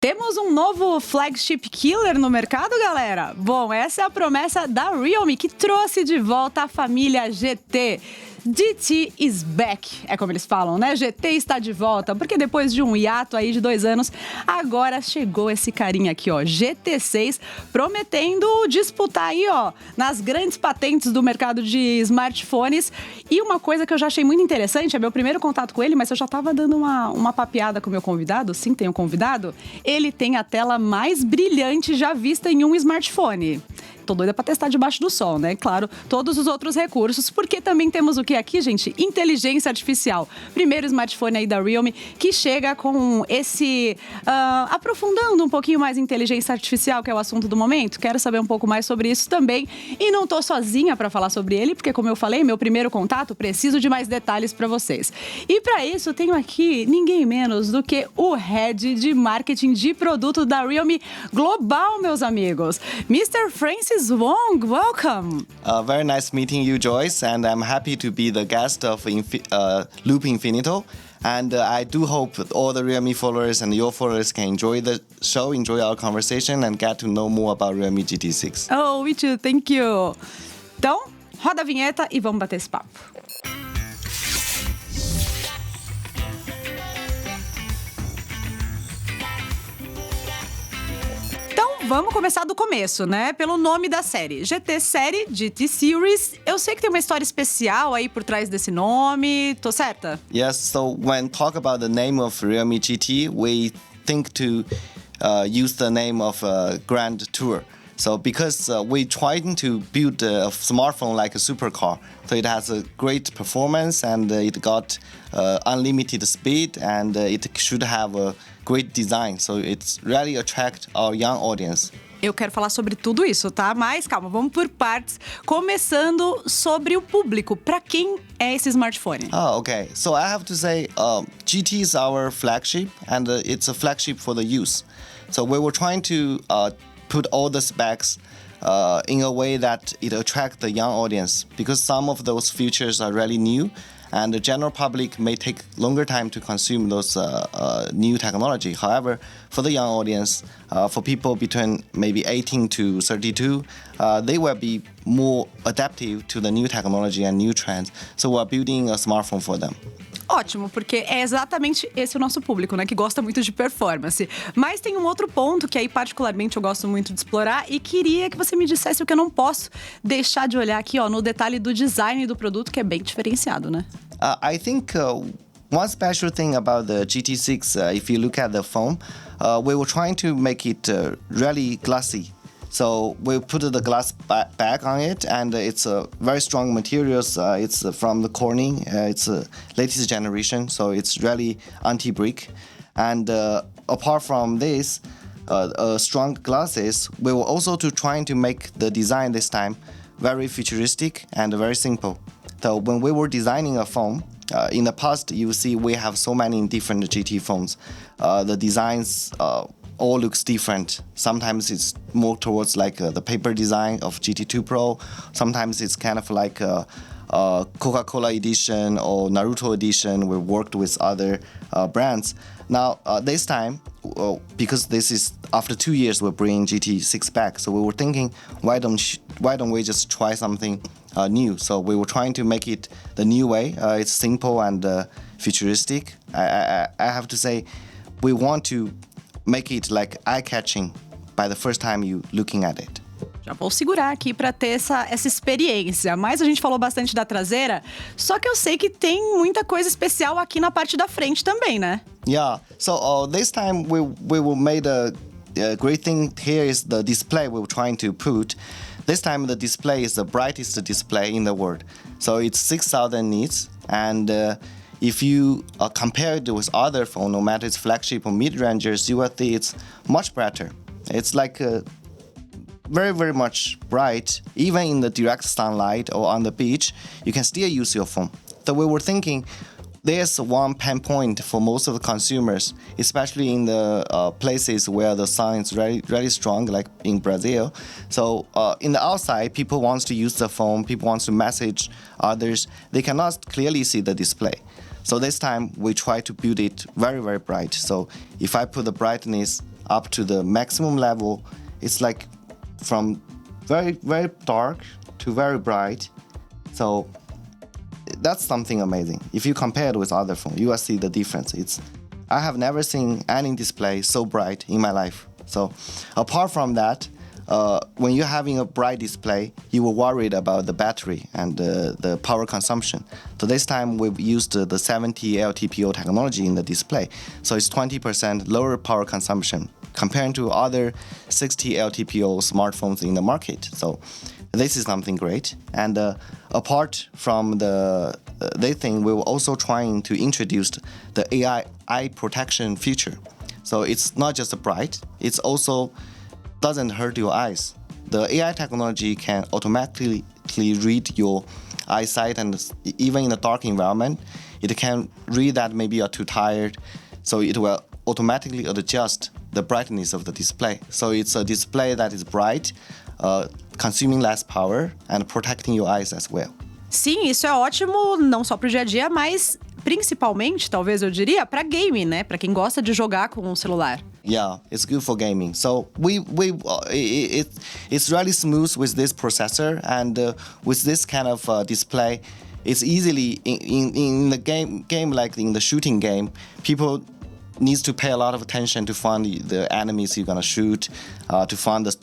Temos um novo flagship killer no mercado, galera? Bom, essa é a promessa da Realme, que trouxe de volta a família GT. GT is back, é como eles falam, né? GT está de volta, porque depois de um hiato aí de 2 anos, agora chegou esse carinha aqui, ó, GT6, prometendo disputar aí, ó, nas grandes patentes do mercado de smartphones. E uma coisa que eu já achei muito interessante, é meu primeiro contato com ele, mas eu já tava dando uma papeada com o meu convidado, sim, tem um convidado, ele tem a tela mais brilhante já vista em um smartphone. Tô doida pra testar debaixo do sol, né? Claro, todos os outros recursos, porque também temos o que aqui, gente? Inteligência Artificial. Primeiro smartphone aí da Realme que chega com esse... aprofundando um pouquinho mais a inteligência artificial, que é o assunto do momento. Quero saber um pouco mais sobre isso também. E não tô sozinha pra falar sobre ele, porque como eu falei, meu primeiro contato, preciso de mais detalhes pra vocês. E pra isso, tenho aqui ninguém menos do que o Head de Marketing de Produto da Realme Global, meus amigos. Mr. Francis Wong, welcome. Very nice meeting you, Joyce, and I'm happy to be the guest of Loop Infinito. And I do hope all the Realme followers and your followers can enjoy the show, enjoy our conversation, and get to know more about Realme GT6. Oh, me too, thank you. Então, roda a vinheta e vamos bater esse papo. Vamos começar do começo, né? Pelo nome da série. GT Série, GT Series. Eu sei que tem uma história especial aí por trás desse nome. Tô certa? Yes, so when talk about the name of Realme GT, we think to use the name of a grand tour. So because we're trying to build a smartphone like a supercar. So it has a great performance and it got unlimited speed and it should have a great design. So it's really attract our young audience. Eu quero falar sobre tudo isso, tá? Mas calma, vamos por partes. Começando sobre o público. Para quem é esse smartphone? Okay. So I have to say, GT is our flagship and it's a flagship for the youth. So we were trying to put all the specs in a way that it attracts the young audience because some of those features are really new and the general public may take longer time to consume those new technology. However, for the young audience, for people between maybe 18 to 32, they will be more adaptive to the new technology and new trends. So we're building a smartphone for them. Ótimo, porque é exatamente esse o nosso público, né? Que gosta muito de performance. Mas tem um outro ponto que aí particularmente eu gosto muito de explorar e queria que você me dissesse o que eu não posso deixar de olhar aqui, ó, no detalhe do design do produto, que é bem diferenciado, né? I think one special thing about the GT6, if you look at the phone, we were trying to make it really glassy. So we put the glass back on it, and it's very strong materials. It's from the Corning. It's latest generation, so it's really anti-brick. And apart from this, strong glasses, we were also trying to make the design this time very futuristic and very simple. So when we were designing a phone, in the past, you see we have so many different GT phones. The designs all looks different. Sometimes it's more towards like the paper design of GT2 Pro. Sometimes it's kind of like a Coca-Cola edition or Naruto edition. We worked with other brands. Now this time, because this is after 2 years, we're bringing GT6 back. So we were thinking, why don't we just try something new? So we were trying to make it the new way. It's simple and futuristic. I have to say, we want to make it like eye-catching by the first time you looking at it. Já vou segurar aqui para ter essa experiência. Mas a gente falou bastante da traseira, só que eu sei que tem muita coisa especial aqui na parte da frente também, né? Yeah. So this time we will made a great thing here is the display we were trying to put. This time the display is the brightest display in the world. So it's 6,000 nits and if you compare it with other phone, no matter it's flagship or mid-rangers, you will see it's much brighter. It's like very, very much bright. Even in the direct sunlight or on the beach, you can still use your phone. So we were thinking there's one pain point for most of the consumers, especially in the places where the sun is really strong, like in Brazil. So in the outside, people want to use the phone, people want to message others. They cannot clearly see the display. So this time we try to build it very, very bright. So if I put the brightness up to the maximum level. It's like from very, very dark to very bright. So that's something amazing. If you compare it with other phones, you will see the difference. I have never seen any display so bright in my life. So apart from that, when you're having a bright display, you were worried about the battery and the power consumption. So this time we've used the 70 LTPO technology in the display. So it's 20% lower power consumption compared to other 60 LTPO smartphones in the market. So this is something great. And apart from this thing, we were also trying to introduce the AI eye protection feature. So it's not just bright, it's also doesn't hurt your eyes. The AI technology can automatically read your eyesight, and even in a dark environment, it can read that maybe you're too tired, so it will automatically adjust the brightness of the display. So it's a display that is bright, consuming less power, and protecting your eyes as well. Sim, isso é ótimo, não só pro dia a dia, mas principalmente, talvez eu diria, para game, né? Para quem gosta de jogar com o celular. Yeah, it's good for gaming. So it's really smooth with this processor, and with this kind of display, it's easily in the game like in the shooting game, people needs to pay a lot of attention to find the enemies you're gonna shoot, to find the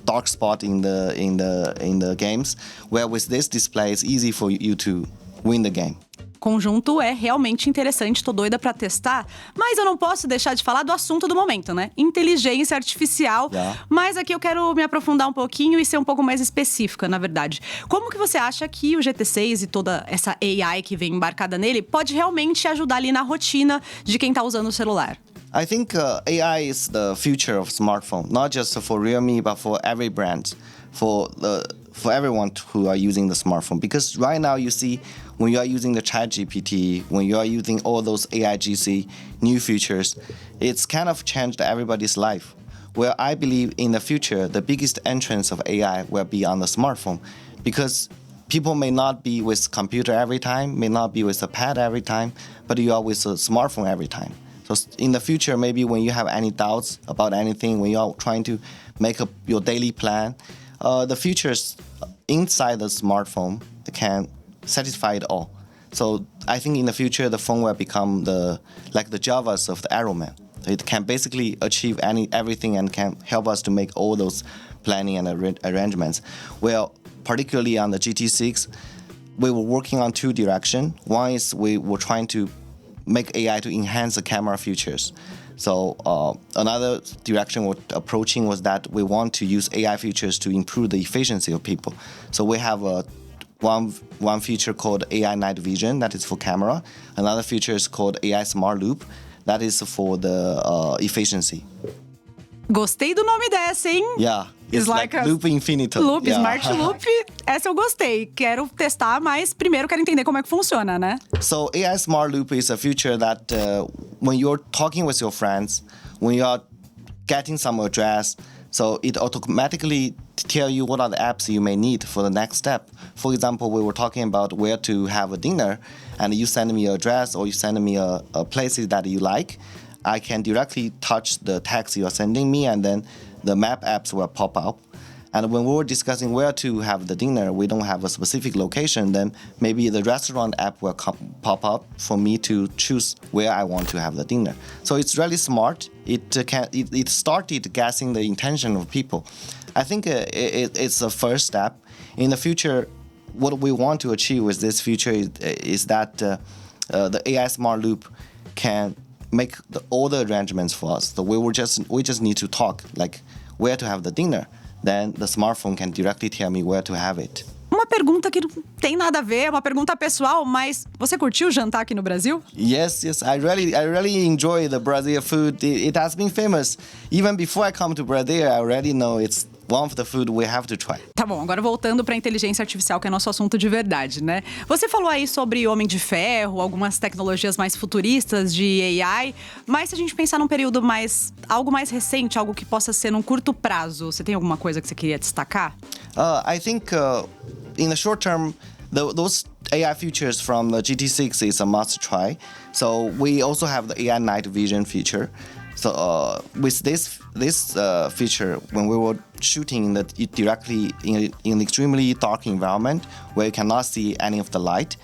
dark spot in the games. Where with this display, it's easy for you to win the game. Conjunto é realmente interessante, tô doida pra testar, mas eu não posso deixar de falar do assunto do momento, né? Inteligência Artificial. Yeah. Mas aqui eu quero me aprofundar um pouquinho e ser um pouco mais específica, na verdade. Como que você acha que o GT6 e toda essa AI que vem embarcada nele pode realmente ajudar ali na rotina de quem tá usando o celular? I think AI is the future of smartphone, not just for Realme, but for every brand, for everyone who are using the smartphone. Because right now you see, when you are using the ChatGPT, when you are using all those AIGC new features, it's kind of changed everybody's life. Where I believe in the future, the biggest entrance of AI will be on the smartphone, because people may not be with computer every time, may not be with a pad every time, but you are with a smartphone every time. So in the future, maybe when you have any doubts about anything, when you are trying to make up your daily plan, the features inside the smartphone can satisfy it all. So I think in the future, the phone will become like the Javas of the Arrowman. It can basically achieve everything and can help us to make all those planning and arrangements. Well, particularly on the GT6, we were working on two directions. One is we were trying to make AI to enhance the camera features. So another direction we're approaching was that we want to use AI features to improve the efficiency of people. So we have one feature called AI night vision, that is for camera. Another feature is called AI smart loop, that is for the efficiency. Gostei do nome dessa, hein? Yeah, it's like loop infinitum. Loop, yeah. smart loop. Essa eu gostei. Quero testar, mas primeiro quero entender como é que funciona, né? So AI smart loop is a feature that when you're talking with your friends, when you're getting some address, so it automatically tell you what are the apps you may need for the next step. For example, we were talking about where to have a dinner, and you send me your address or you send me a places that you like. I can directly touch the text you are sending me, and then the map apps will pop up. And when we were discussing where to have the dinner, we don't have a specific location, then maybe the restaurant app will pop up for me to choose where I want to have the dinner. So it's really smart. It started guessing the intention of people. I think it's the first step. In the future, what we want to achieve with this feature is that the AI smart loop can make all the arrangements for us. So we just need to talk, like where to have the dinner. Then the smartphone can directly tell me where to have it. Uma pergunta que não tem nada a ver, é uma pergunta pessoal, mas você curtiu jantar aqui no Brasil? Yes, I really enjoy the Brazil food. It has been famous. Even before I come to Brazil, I already know it's one of the food we have to try. Tá bom, agora voltando para inteligência artificial, que é nosso assunto de verdade, né? Você falou aí sobre Homem de Ferro, algumas tecnologias mais futuristas de AI, mas se a gente pensar num período algo mais recente, algo que possa ser num curto prazo, você tem alguma coisa que você queria destacar? I think in the short term, those AI features from the GT6 is a must try. So we also have the AI night vision feature. So with this feature, when we were shooting directly in an extremely dark environment where you cannot see any of the light,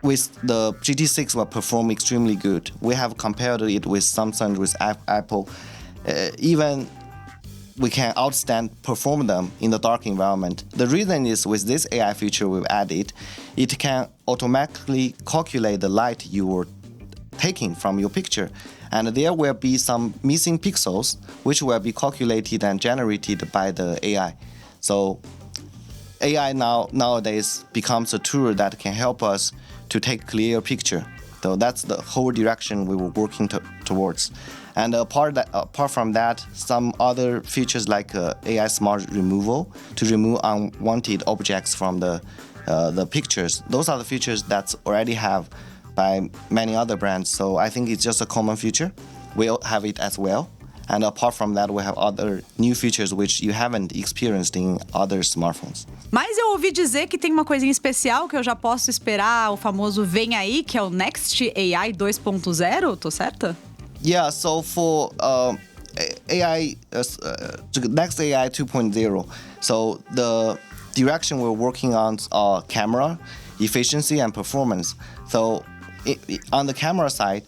with the GT6 will perform extremely good. We have compared it with Samsung, with Apple. Even we can perform them in the dark environment. The reason is with this AI feature we've added, it can automatically calculate the light you were taking from your picture. And there will be some missing pixels, which will be calculated and generated by the AI. So AI nowadays becomes a tool that can help us to take clear picture. So that's the whole direction we were working towards. And apart from that, some other features like AI smart removal to remove unwanted objects from the pictures. Those are the features that already have by many other brands. So I think it's just a common feature. We'll have it as well. And apart from that, we have other new features which you haven't experienced in other smartphones. Mas eu ouvi dizer que tem uma coisinha especial que eu já posso esperar, o famoso Vem Aí, que é o Next AI 2.0, tô certa? Yeah, so for AI, next AI 2.0, so the direction we're working on are camera, efficiency, and performance. So on the camera side,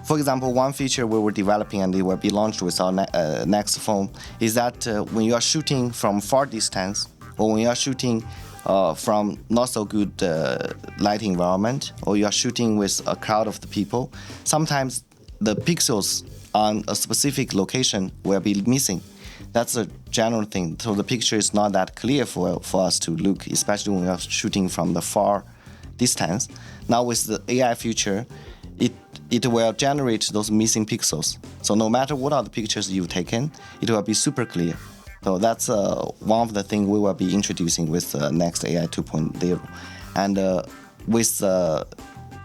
for example, one feature we were developing and it will be launched with our next phone is that when you are shooting from far distance or when you are shooting from not so good light environment or you are shooting with a crowd of the people, sometimes the pixels on a specific location will be missing. That's a general thing. So the picture is not that clear for us to look, especially when we are shooting from the far distance. Now with the AI feature, it will generate those missing pixels. So no matter what are the pictures you've taken, it will be super clear. So that's one of the things we will be introducing with next AI 2.0. And with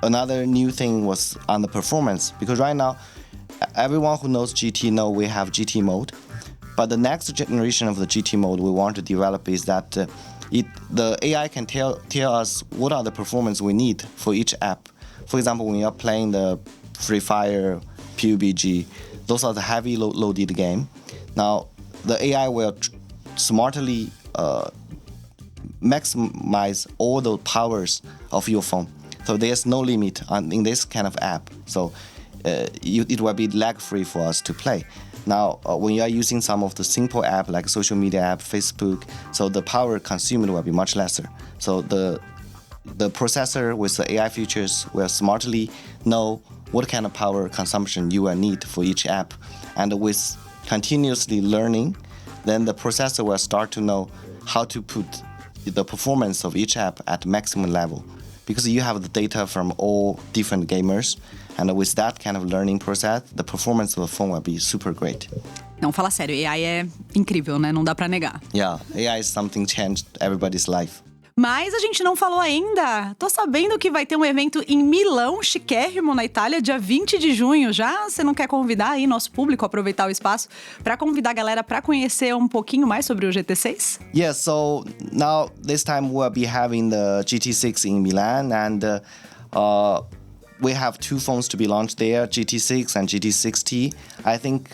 another new thing was on the performance, because right now everyone who knows GT know we have GT mode, but the next generation of the GT mode we want to develop is that the AI can tell us what are the performance we need for each app. For example, when you're playing the Free Fire, PUBG, those are the heavy loaded game. Now the AI will smartly maximize all the powers of your phone. So there's no limit in this kind of app. So it will be lag-free for us to play. Now, when you are using some of the simple app like social media app, Facebook, so the power consumed will be much lesser. So the processor with the AI features will smartly know what kind of power consumption you will need for each app. And with continuously learning, then the processor will start to know how to put the performance of each app at maximum level. Because you have the data from all different gamers, and with that kind of learning process, the performance of the phone will be super great. Não, fala sério, AI é incrível, né? Não dá pra negar. Yeah, AI is something changed everybody's life. Mas a gente não falou ainda. Tô sabendo que vai ter um evento em Milão, chiquérrimo, na Itália, dia 20 de junho. Já você não quer convidar aí nosso público, aproveitar o espaço para convidar a galera para conhecer um pouquinho mais sobre o GT6? Yeah, so now this time we'll be having the GT6 in Milan, and we have two phones to be launched there, GT6 and GT6T. I think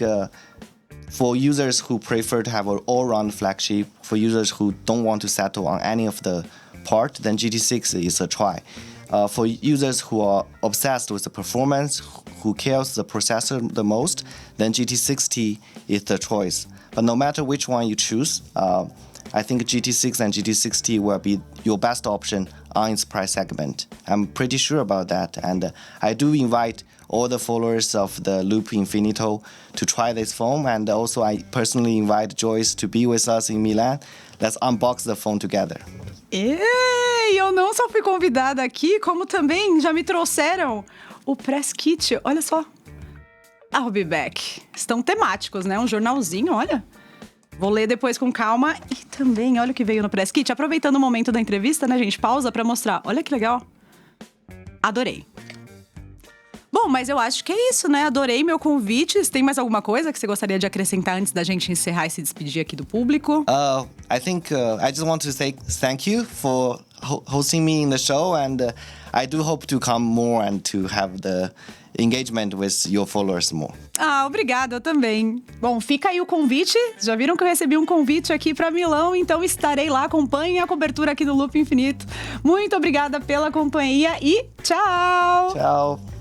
for users who prefer to have an all-round flagship, for users who don't want to settle on any of the part, then GT6 is a try. For users who are obsessed with the performance, who cares the processor the most, then GT6T is the choice. But no matter which one you choose, I think GT6 and GT6T will be your best option on its price segment. I'm pretty sure about that, and I do invite all the followers of the Loop Infinito to try this phone, and also I personally invite Joyce to be with us in Milan. Let's unbox the phone together. Ei, eu não só fui convidada aqui, como também já me trouxeram o press kit. Olha só. I'll be back. Estão temáticos, né? Um jornalzinho, olha. Vou ler depois com calma. E também, olha o que veio no press kit. Aproveitando o momento da entrevista, né, gente? Pausa pra mostrar. Olha que legal. Adorei. Bom, mas eu acho que é isso, né? Adorei meu convite. Tem mais alguma coisa que você gostaria de acrescentar antes da gente encerrar e se despedir aqui do público? I think I just want to say thank you for hosting me in the show, and I do hope to come more and to have the engagement with your followers more. Ah, obrigada, eu também. Bom, fica aí o convite. Já viram que eu recebi um convite aqui para Milão, então estarei lá. Acompanhem a cobertura aqui do Loop Infinito. Muito obrigada pela companhia e tchau! Tchau!